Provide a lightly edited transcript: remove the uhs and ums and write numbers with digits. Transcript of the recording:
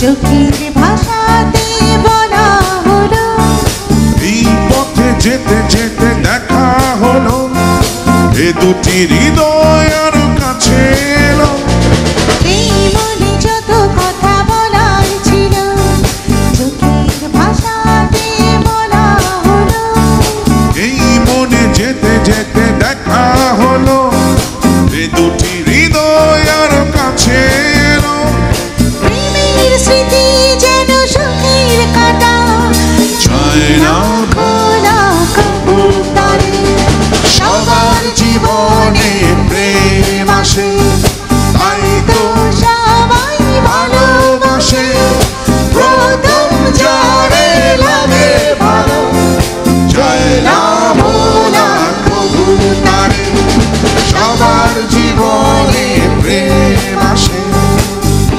চোখের ভাষাতে বলা হলো, এই পথে যেতে যেতে দেখা হলো, এ দুটি হৃদয় আর কাছে এলো। এই মনে যত কথা বলার ছিল, চোখের ভাষাতে বলা হলো, এই মনে যেতে যেতে দেখা হলো, এ দুটি হৃদয়